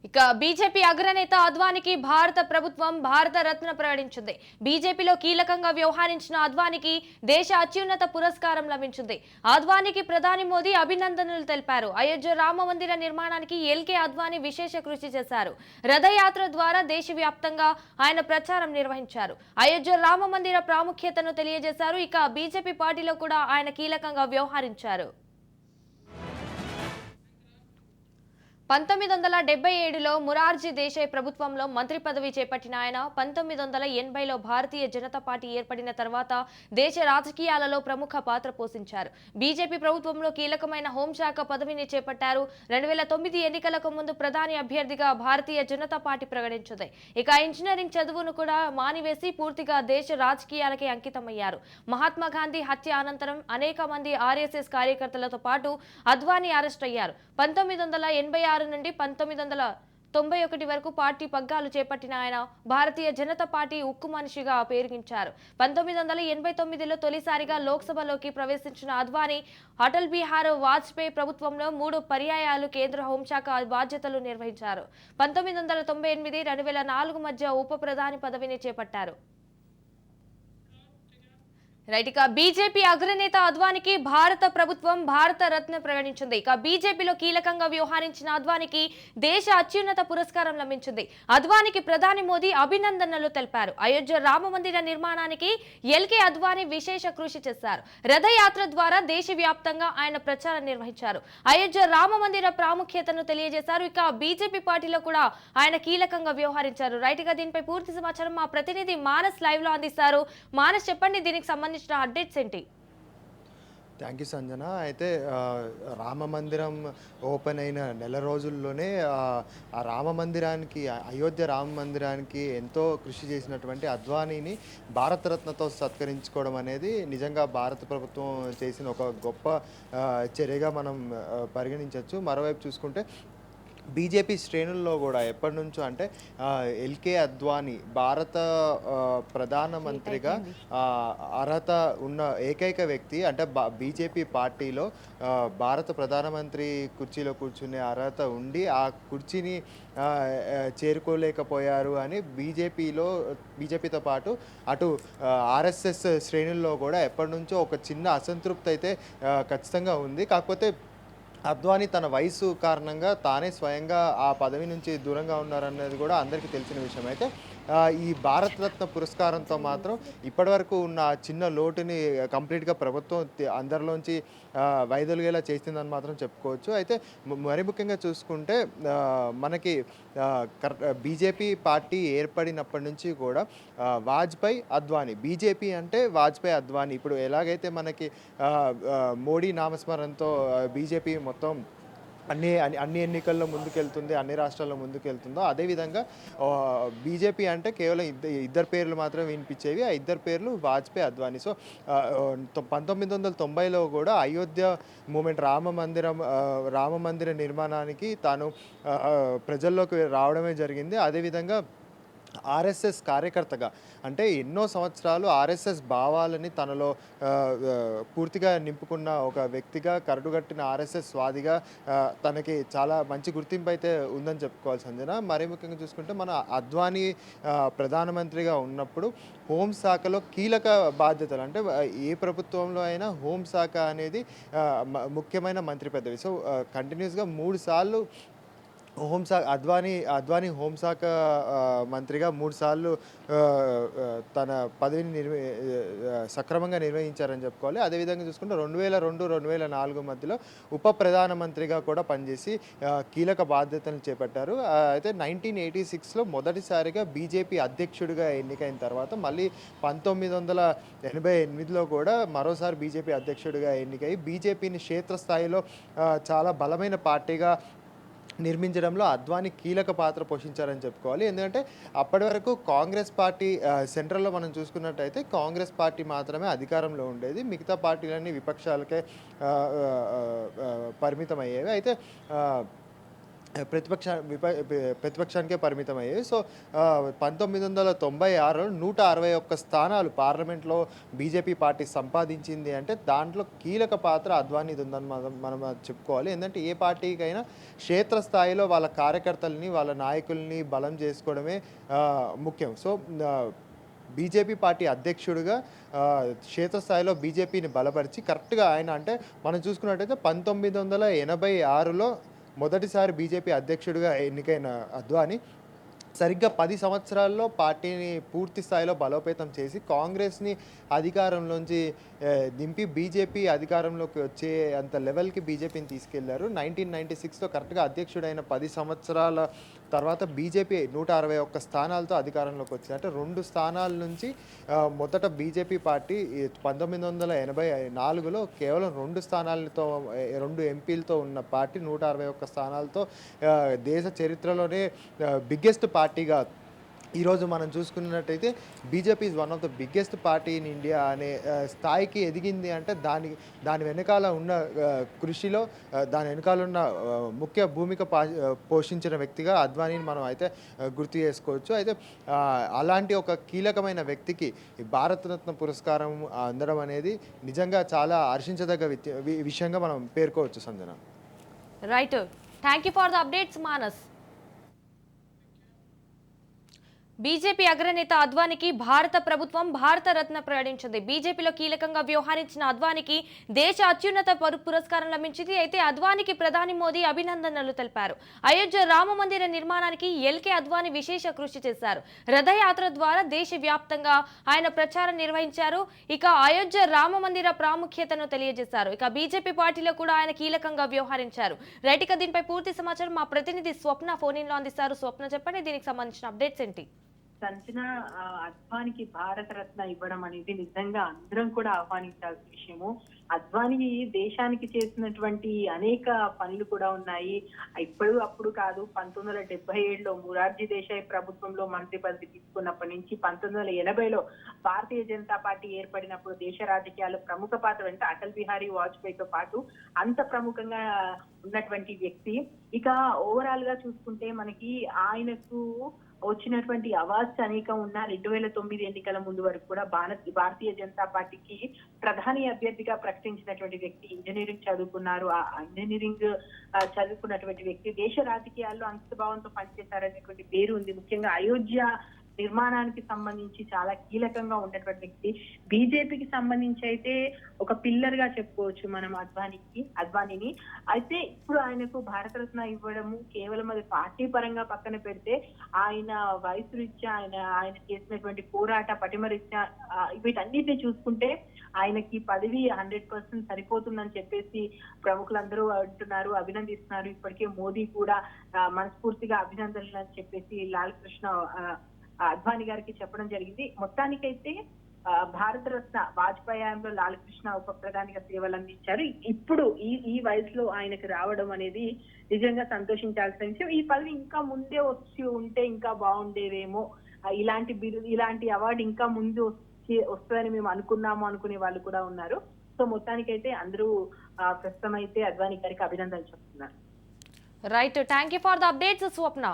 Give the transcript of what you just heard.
ఇక బీజేపీ అగ్రనేత అద్వానికి భారత ప్రభుత్వం భారత రత్న ప్రకటించింది. బీజేపీలో కీలకంగా వ్యవహరించిన అద్వానికి దేశ అత్యున్నత పురస్కారం లభించింది. అద్వానికి ప్రధాని మోదీ అభినందనలు తెలిపారు. అయోధ్య రామ మందిర నిర్మాణానికి ఎల్కే అద్వానీ విశేష కృషి చేశారు. రథయాత్ర ద్వారా దేశవ్యాప్తంగా ఆయన ప్రచారం నిర్వహించారు. అయోధ్య రామ మందిర ప్రాముఖ్యతను తెలియజేశారు. ఇక బీజేపీ పార్టీలో కూడా ఆయన కీలకంగా వ్యవహరించారు. 1977లో మురార్జీ దేశాయ్ ప్రభుత్వంలో మంత్రి పదవి చేపట్టిన ఆయన 1980లో భారతీయ జనతా పార్టీ ఏర్పడిన తర్వాత దేశ రాజకీయాలలో ప్రముఖ పాత్ర పోషించారు. బీజేపీ ప్రభుత్వంలో కీలకమైన హోంశాఖ పదవిని చేపట్టారు. 2009 ఎన్నికలకు ముందు ప్రధాని అభ్యర్థిగా భారతీయ జనతా పార్టీ ప్రకటించింది. ఇక ఇంజనీరింగ్ చదువును కూడా మానివేసి పూర్తిగా దేశ రాజకీయాలకే అంకితమయ్యారు. మహాత్మా గాంధీ హత్య అనంతరం అనేక మంది ఆర్ఎస్ఎస్ కార్యకర్తలతో పాటు అద్వానీ అరెస్ట్ అయ్యారు. 1986 నుండి 1991 వరకు పార్టీ పగ్గాలు చేపట్టిన ఆయన భారతీయ జనతా పార్టీ ఉక్కు మనిషిగా పేరుగించారు. 1989లో తొలిసారిగా లోక్సభలోకి ప్రవేశించిన అద్వానీ అటల్ బిహారీ వాజ్పేయి ప్రభుత్వంలో 3 పర్యాయాలు కేంద్ర హోంశాఖ బాధ్యతలు నిర్వహించారు. 1998-2004 మధ్య ఉప ప్రధాని పదవిని చేపట్టారు. రైట్. ఇక బీజేపీ అగ్రనేత అద్వానికి భారత ప్రభుత్వం భారత రత్న ప్రకటించింది. ఇక బీజేపీలో కీలకంగా వ్యవహరించిన అద్వానికి దేశ అత్యున్నత పురస్కారం లభించింది. అద్వానికి ప్రధాని మోదీ అభినందనలు తెలిపారు. అయోధ్య రామ మందిర నిర్మాణానికి ఎల్కే అద్వానీ విశేష కృషి చేశారు. రథయాత్ర ద్వారా దేశవ్యాప్తంగా ఆయన ప్రచారం నిర్వహించారు. అయోధ్య రామ మందిర ప్రాముఖ్యతను తెలియజేశారు. ఇక బీజేపీ పార్టీలో కూడా ఆయన కీలకంగా వ్యవహరించారు. రైట్ గా దీనిపై పూర్తి సమాచారం మా ప్రతినిధి మానస్ లైవ్ లో అందిస్తారు. మానస్, చెప్పండి, దీనికి సంబంధించిన అప్డేట్స్ ఏంటి? Thank you Sanjana. అయితే రామ మందిరం ఓపెన్ అయిన నెల రోజుల్లోనే ఆ రామ మందిరానికి, అయోధ్య రామ మందిరానికి ఎంతో కృషి చేసినటువంటి అద్వానీని భారతరత్నతో సత్కరించుకోవడం అనేది నిజంగా భారత ప్రభుత్వం చేసిన ఒక గొప్ప చర్యగా మనం పరిగణించవచ్చు. మరోవైపు చూసుకుంటే బీజేపీ శ్రేణుల్లో కూడా ఎప్పటి నుంచో అంటే ఎల్కే అద్వానీ భారత ప్రధానమంత్రిగా అర్హత ఉన్న ఏకైక వ్యక్తి. అంటే బీజేపీ పార్టీలో భారత ప్రధానమంత్రి కుర్చీలో కూర్చునే అర్హత ఉండి ఆ కుర్చీని చేరుకోలేకపోయారు అని బీజేపీతో పాటు అటు ఆర్ఎస్ఎస్ శ్రేణుల్లో కూడా ఎప్పటి నుంచో ఒక చిన్న అసంతృప్తి అయితే ఖచ్చితంగా ఉంది. కాకపోతే అద్వానీ తన వయసు కారణంగా తానే స్వయంగా ఆ పదవి నుంచి దూరంగా ఉన్నారనేది కూడా అందరికీ తెలిసిన విషయం. అయితే ఈ భారతరత్న పురస్కారంతో మాత్రం ఇప్పటివరకు ఉన్న చిన్న లోటుని కంప్లీట్గా ప్రభుత్వం అందరిలోంచి వైదొలిగేలా చేసిందని మాత్రం చెప్పుకోవచ్చు. అయితే మరి ముఖ్యంగా చూసుకుంటే మనకి బీజేపీ పార్టీ ఏర్పడినప్పటి నుంచి కూడా వాజ్పేయి అద్వానీ, బీజేపీ అంటే వాజ్పేయి అద్వానీ. ఇప్పుడు ఎలాగైతే మనకి మోడీ నామస్మరణతో బీజేపీ మొత్తం అన్ని ఎన్నికల్లో ముందుకెళ్తుంది, అన్ని రాష్ట్రాల్లో ముందుకెళ్తుందో అదేవిధంగా బీజేపీ అంటే కేవలం ఇద్దరు పేర్లు మాత్రం వినిపించేవి. ఆ ఇద్దరు పేర్లు వాజ్పేయి, అద్వానీ. సో 1990లో కూడా అయోధ్య మూమెంట్ రామ మందిర నిర్మాణానికి తాను ప్రజల్లోకి రావడమే జరిగింది. అదేవిధంగా ఆర్ఎస్ఎస్ కార్యకర్తగా, అంటే ఎన్నో సంవత్సరాలు ఆర్ఎస్ఎస్ భావాలని తనలో పూర్తిగా నింపుకున్న ఒక వ్యక్తిగా, కరడుగట్టిన ఆర్ఎస్ఎస్ స్వాదిగా తనకి చాలా మంచి గుర్తింపు అయితే ఉందని చెప్పుకోవాలి సంజన. మరీ ముఖ్యంగా చూసుకుంటే మన అద్వానీ ప్రధానమంత్రిగా ఉన్నప్పుడు హోంశాఖలో కీలక బాధ్యతలు, అంటే ఏ ప్రభుత్వంలో అయినా హోంశాఖ అనేది ముఖ్యమైన మంత్రి పదవి. సో కంటిన్యూస్గా 3 సార్లు అద్వానీ హోంశాఖ మంత్రిగా 3 సార్లు తన పదవిని సక్రమంగా నిర్వహించారని చెప్పుకోవాలి. అదేవిధంగా చూసుకుంటే 2002-2004 మధ్యలో ఉప ప్రధానమంత్రిగా కూడా పనిచేసి కీలక బాధ్యతలు చేపట్టారు. అయితే 1986లో మొదటిసారిగా బీజేపీ అధ్యక్షుడిగా ఎన్నికైన తర్వాత మళ్ళీ 1988లో కూడా మరోసారి బీజేపీ అధ్యక్షుడిగా ఎన్నికై బీజేపీని క్షేత్రస్థాయిలో చాలా బలమైన పార్టీగా నిర్మించడంలో అద్వానీ కీలక పాత్ర పోషించారని చెప్పుకోవాలి. ఎందుకంటే అప్పటి వరకు కాంగ్రెస్ పార్టీ సెంట్రల్లో మనం చూసుకున్నట్టయితే కాంగ్రెస్ పార్టీ మాత్రమే అధికారంలో ఉండేది, మిగతా పార్టీలన్నీ విపక్షాలకే పరిమితం అయ్యేవి. అయితే ప్రతిపక్షానికే పరిమితమయ్యాయి. సో 1996లో 161 స్థానాలు పార్లమెంట్లో బీజేపీ పార్టీ సంపాదించింది అంటే దాంట్లో కీలక పాత్ర అద్వానీది ఉందని మనం చెప్పుకోవాలి. ఏందంటే ఏ పార్టీకైనా క్షేత్రస్థాయిలో వాళ్ళ కార్యకర్తలని, వాళ్ళ నాయకుల్ని బలం చేసుకోవడమే ముఖ్యం. సో బీజేపీ పార్టీ అధ్యక్షుడిగా క్షేత్రస్థాయిలో బీజేపీని బలపరిచి కరెక్ట్‌గా ఆయన అంటే మనం చూసుకున్నట్టయితే 1986లో మొదటిసారి బీజేపీ అధ్యక్షుడిగా ఎన్నికైన అద్వానీ సరిగ్గా 10 సంవత్సరాల్లో పార్టీని పూర్తి స్థాయిలో బలోపేతం చేసి కాంగ్రెస్‌ని అధికారంలోంచి దింపి బీజేపీ అధికారంలోకి వచ్చే అంత లెవెల్‌కి బీజేపీని తీసుకెళ్లారు. 1996లో కరెక్ట్‌గా అధ్యక్షుడైన 10 సంవత్సరాల తర్వాత బీజేపీ 161 స్థానాలతో అధికారంలోకి వచ్చింది. అంటే 2 స్థానాల నుంచి మొదట బీజేపీ పార్టీ 1984లో కేవలం 2 స్థానాలతో 2 ఎంపీలతో ఉన్న పార్టీ 161 స్థానాలతో దేశ చరిత్రలోనే బిగ్గెస్ట్ పార్టీగా ఈరోజు మనం చూసుకున్నట్టయితే BJP is one of the biggest party in India అనే స్థాయికి ఎదిగింది అంటే దాని వెనకాల ఉన్న కృషిలో దాని వెనకాల ఉన్న ముఖ్య భూమిక పోషించిన వ్యక్తిగా అద్వానీని మనం అయితే గుర్తు చేసుకోవచ్చు. అయితే అలాంటి ఒక కీలకమైన వ్యక్తికి ఈ భారతరత్న పురస్కారం అందడం అనేది నిజంగా చాలా హర్షించదగ్గ విషయంగా మనం పేర్కోవచ్చు Sanjana. Right, thank you for the updates Manas. BJP అగ్రనేత అద్వానీకి భారత ప్రభుత్వం భారతరత్న ప్రకటించింది. బీజేపీలో కీలకంగా వ్యవహరించిన అద్వానీకి దేశ అత్యున్నత పురస్కారం లభించింది. అయితే అద్వానీకి ప్రధాని మోదీ అభినందనలు తెలిపారు. అయోధ్య రామ మందిర నిర్మాణానికి ఎల్కే అద్వానీ విశేష కృషి చేశారు. రథయాత్ర ద్వారా దేశవ్యాప్తంగా ఆయన ప్రచారం నిర్వహించారు. ఇక అయోధ్య రామ మందిర ప్రాముఖ్యతను తెలియజేశారు. ఇక బీజేపీ పార్టీలో కూడా ఆయన కీలకంగా వ్యవహరించారు. రైట్, ఇక దీనిపై పూర్తి సమాచారం మా ప్రతినిధి స్వప్న ఫోన్ ఇన్ లో అందిస్తారు. స్వప్న, చెప్పండి దీనికి సంబంధించిన అప్డేట్స్ ఏంటి? సంచన అద్వానీకి భారతరత్న ఇవ్వడం అనేది నిజంగా అందరం కూడా ఆహ్వానించాల్సిన విషయము. అద్వానీ దేశానికి చేసినటువంటి అనేక పనులు కూడా ఉన్నాయి. ఇప్పుడు అప్పుడు కాదు, 1977లో మొరార్జీ దేశాయ్ ప్రభుత్వంలో మంత్రి పదవి తీసుకున్నప్పటి నుంచి 1980లో భారతీయ జనతా పార్టీ ఏర్పడినప్పుడు దేశ రాజకీయాల్లో ప్రముఖ పాత్ర అంటే అటల్ బిహారీ వాజ్పేయితో పాటు అంత ప్రముఖంగా ఉన్నటువంటి వ్యక్తి. ఇక ఓవరాల్ గా చూసుకుంటే మనకి ఆయనకు వచ్చినటువంటి అవార్డ్స్ అనేకం ఉన్న 2009 ఎన్నికల ముందు వరకు కూడా భారతీయ జనతా పార్టీకి ప్రధాని అభ్యర్థిగా ప్రకటించినటువంటి వ్యక్తి. ఇంజనీరింగ్ చదువుకున్నారు. ఆ ఇంజనీరింగ్ చదువుకున్నటువంటి వ్యక్తి దేశ రాజకీయాల్లో అంకితభావంతో పనిచేశారనేటువంటి పేరు ఉంది. ముఖ్యంగా అయోధ్య నిర్మాణానికి సంబంధించి చాలా కీలకంగా ఉన్నటువంటి వ్యక్తి. బీజేపీకి సంబంధించి అయితే ఒక పిల్లర్ గా చెప్పుకోవచ్చు మనం అద్వానీని. అయితే ఇప్పుడు ఆయనకు భారతరత్న ఇవ్వడము కేవలం అది పార్టీ పరంగా పక్కన పెడితే ఆయన వయసు రీత్యా ఆయన చేసినటువంటి పోరాట పటిమ రీత్యా వీటన్నిటిని చూసుకుంటే ఆయనకి పదవి 100% సరిపోతుందని చెప్పేసి ప్రముఖులందరూ అంటున్నారు, అభినందిస్తున్నారు. ఇప్పటికే మోదీ కూడా మనస్ఫూర్తిగా అభినందనలు అని చెప్పేసి లాల్ కృష్ణ అద్వానీ గారికి చెప్పడం జరిగింది. మొత్తానికైతే భారతరత్న వాజ్పేయి హయాంలో లాల్ కృష్ణ ఉప ప్రధానిగా సేవలు అందించారు. ఇప్పుడు ఈ వయసులో ఆయనకు రావడం అనేది నిజంగా సంతోషించాల్సిన విషయం. ఈ పదవి ఇంకా ముందే వచ్చి ఉంటే ఇంకా బాగుండేదేమో, ఇలాంటి అవార్డు ఇంకా ముందు వస్తుందని మేము అనుకునే వాళ్ళు కూడా ఉన్నారు. సో మొత్తానికైతే అందరూ ప్రస్తుతం అయితే అద్వానీ గారికి అభినందనలు చెప్తున్నారు. Right, thank you for the updates Swapna.